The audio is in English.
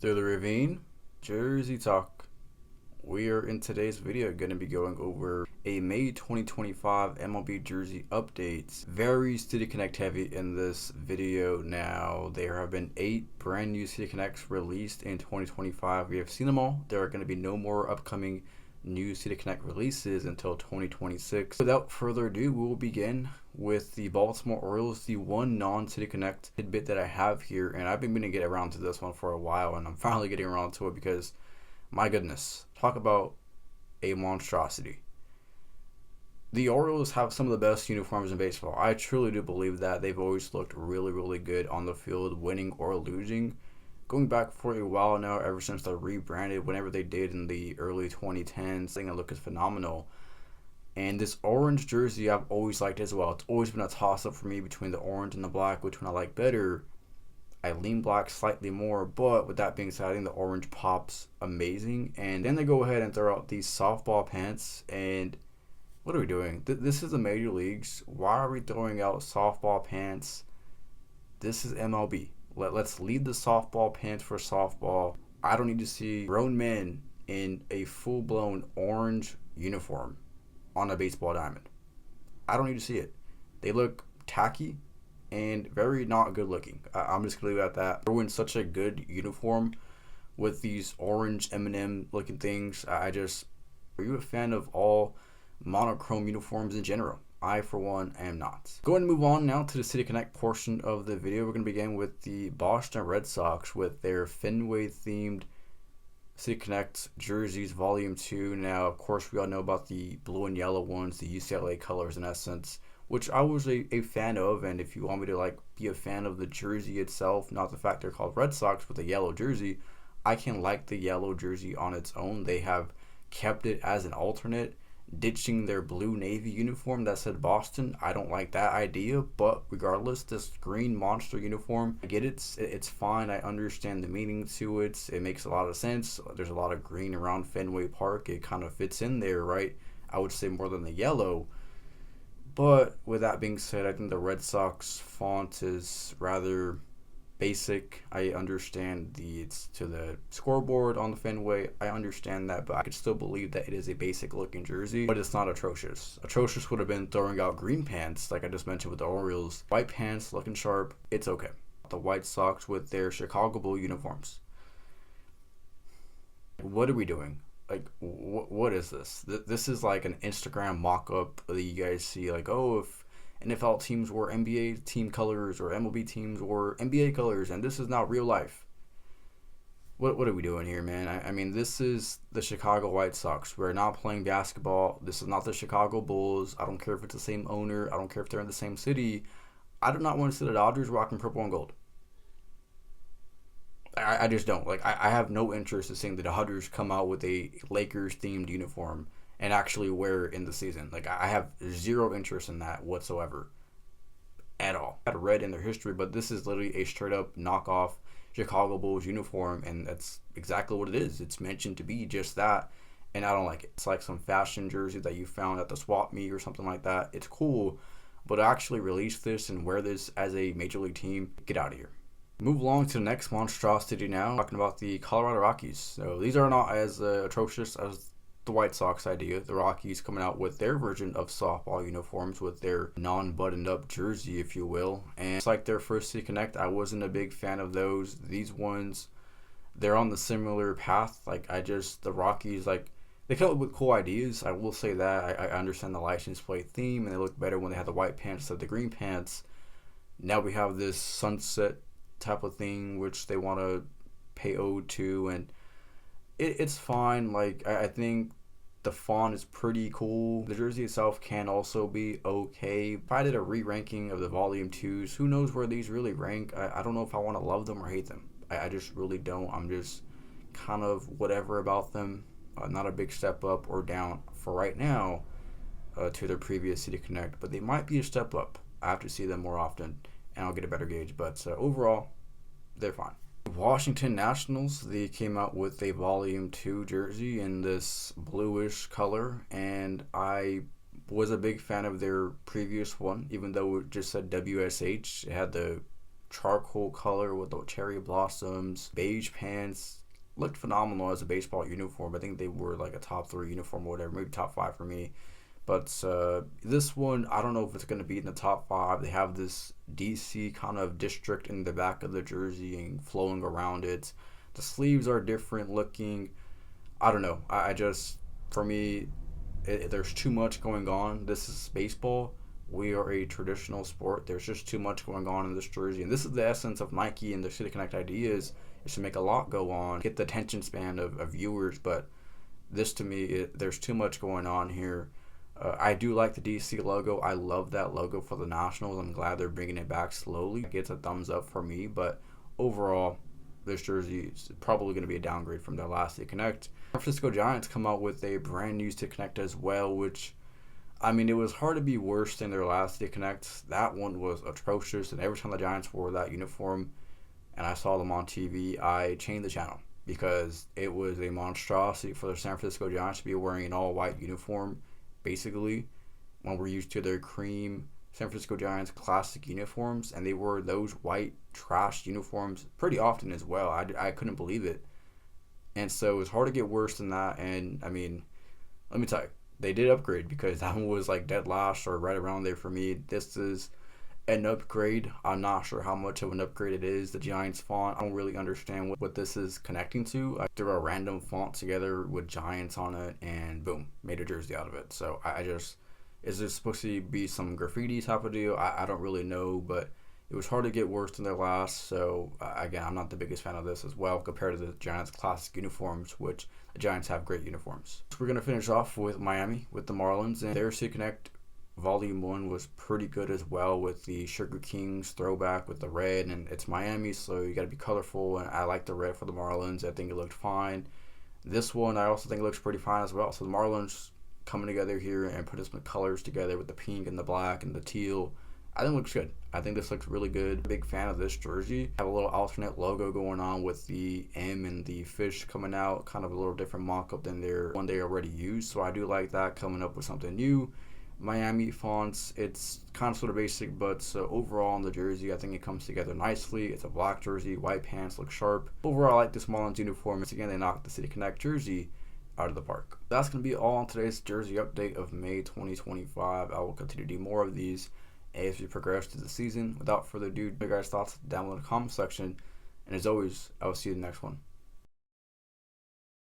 Through the Ravine, Jersey Talk. We are in today's video going to be going over a May 2025 MLB Jersey updates. Very City Connect heavy in this video now. There have been 8 brand new City Connects released in 2025. We have seen them all. There are going to be no more upcoming new City Connect releases until 2026. Without further ado, we will begin with the Baltimore Orioles, the one non-City Connect tidbit that I have here, and I've been meaning to get around to this one for a while, and I'm finally getting around to it because, my goodness, talk about a monstrosity. The Orioles have some of the best uniforms in baseball. I truly do believe that. They've always looked really, really good on the field, winning or losing. Going back for a while now, ever since they rebranded, whenever they did in the early 2010s, thing that look is phenomenal. And this orange jersey I've always liked as well. It's always been a toss-up for me between the orange and the black, which one I like better. I lean black slightly more, but with that being said, I think the orange pops amazing. And then they go ahead and throw out these softball pants, and what are we doing? This is the major leagues. Why are we throwing out softball pants? This is MLB. Let's leave the softball pants for softball. I don't need to see grown men in a full-blown orange uniform on a baseball diamond. I don't need to see it. They look tacky and very not good looking. I'm just going to leave it at that. They're in such a good uniform with these orange M&M looking things. Are you a fan of all monochrome uniforms in general? I, for one, am not. Going to move on now to the City Connect portion of the video. We're going to begin with the Boston Red Sox with their Fenway-themed City Connect jerseys, Volume 2. Now, of course, we all know about the blue and yellow ones, the UCLA colors in essence, which I was a fan of. And if you want me to be a fan of the jersey itself, not the fact they're called Red Sox with a yellow jersey, I can like the yellow jersey on its own. They have kept it as an alternate, ditching their blue navy uniform that said Boston. I don't like that idea, but regardless, this green monster uniform, I get it. It's fine. I understand the meaning to it. It makes a lot of sense. There's a lot of green around Fenway Park. It kind of fits in there, right? I would say more than the yellow. But with that being said, I think the Red Sox font is rather basic. I understand it's to the scoreboard on the Fenway. I understand that, but I could still believe that it is a basic looking jersey, but it's not atrocious. Atrocious would have been throwing out green pants, like I just mentioned with the Orioles. White pants looking sharp. It's okay. The White Sox with their Chicago Blue uniforms. What are we doing? What is this? This is like an Instagram mock-up that you guys see, if NFL teams wore NBA team colors or MLB teams wore NBA colors, and this is not real life. What are we doing here, man? I mean, this is the Chicago White Sox. We're not playing basketball. This is not the Chicago Bulls. I don't care if it's the same owner. I don't care if they're in the same city. I do not want to see the Dodgers rocking purple and gold. I just don't. I have no interest in seeing the Dodgers come out with a Lakers-themed uniform and actually wear it in the season. I have zero interest in that whatsoever at all. I had read in their history, but this is literally a straight-up knockoff Chicago Bulls uniform, and that's exactly what it is. It's mentioned to be just that, and I don't like it. It's like some fashion jersey that you found at the swap meet or something like that. It's cool, but to actually release this and wear this as a major league team, get out of here. Move along to the next monstrosity now, talking about the Colorado Rockies. So these are not as atrocious as the White Sox idea. The Rockies coming out with their version of softball uniforms with their non-buttoned up jersey, if you will. And it's like their first City Connect. I wasn't a big fan of those. These ones, they're on the similar path. The Rockies, they come up with cool ideas. I will say that. I understand the license plate theme, and they look better when they had the white pants instead of the green pants. Now we have this sunset type of thing which they want to pay ode to, and it's fine. I think the font is pretty cool. The jersey itself can also be okay. If I did a re-ranking of the Volume 2s, who knows where these really rank. I don't know if I want to love them or hate them. I just really don't. I'm just kind of whatever about them. Not a big step up or down for right now to their previous City Connect, but they might be a step up. I have to see them more often, and I'll get a better gauge. But overall, they're fine. Washington Nationals, they came out with a Volume 2 jersey in this bluish color, and I was a big fan of their previous one, even though it just said WSH. It had the charcoal color with the cherry blossoms, beige pants. Looked phenomenal as a baseball uniform. I think they were like a top 3 uniform or whatever, maybe top 5 for me. But this one, I don't know if it's going to be in the top 5. They have this DC kind of district in the back of the jersey and flowing around it. The sleeves are different looking. I don't know. I just, for me, there's too much going on. This is baseball. We are a traditional sport. There's just too much going on in this jersey. And this is the essence of Nike and their City Connect ideas, is to make a lot go on, get the attention span of viewers. But this, to me, there's too much going on here. I do like the DC logo. I love that logo for the Nationals. I'm glad they're bringing it back slowly. It gets a thumbs up for me. But overall, this jersey is probably going to be a downgrade from their last City Connect. San Francisco Giants come out with a brand new City Connect as well, which, I mean, it was hard to be worse than their last City Connect. That one was atrocious, and every time the Giants wore that uniform and I saw them on TV, I changed the channel because it was a monstrosity for the San Francisco Giants to be wearing an all-white uniform, basically, when we're used to their cream San Francisco Giants classic uniforms, and they wore those white trash uniforms pretty often as well. I couldn't believe it. And so it was hard to get worse than that. And I mean, let me tell you, they did upgrade because that one was like dead last or right around there for me. This is an upgrade. I'm not sure how much of an upgrade it is. The Giants font, I don't really understand what this is connecting to. I threw a random font together with Giants on it and boom, made a jersey out of it. So I just, is this supposed to be some graffiti type of deal? I don't really know, but it was hard to get worse than their last. So again, I'm not the biggest fan of this as well compared to the Giants classic uniforms, which the Giants have great uniforms. So we're going to finish off with Miami, with the Marlins, and their City Connect Volume 1 was pretty good as well, with the Sugar Kings throwback with the red, and it's Miami, so you got to be colorful, and I like the red for the Marlins. I think it looked fine. This one I also think it looks pretty fine as well. So the Marlins coming together here and putting some colors together with the pink and the black and the teal, I think it looks good. I think this looks really good. Big fan of this jersey. Have a little alternate logo going on with the M and the fish coming out, kind of a little different mock-up than their one they already used, so I do like that, coming up with something new. Miami fonts, it's kind of sort of basic, but overall on the jersey, I think it comes together nicely. It's a black jersey, white pants, look sharp. Overall, I like this Marlins uniform. Once again, they knocked the City Connect jersey out of the park. That's going to be all on today's jersey update of May 2025. I will continue to do more of these as we progress through the season. Without further ado, your guys' thoughts down in the comment section. And as always, I will see you in the next one.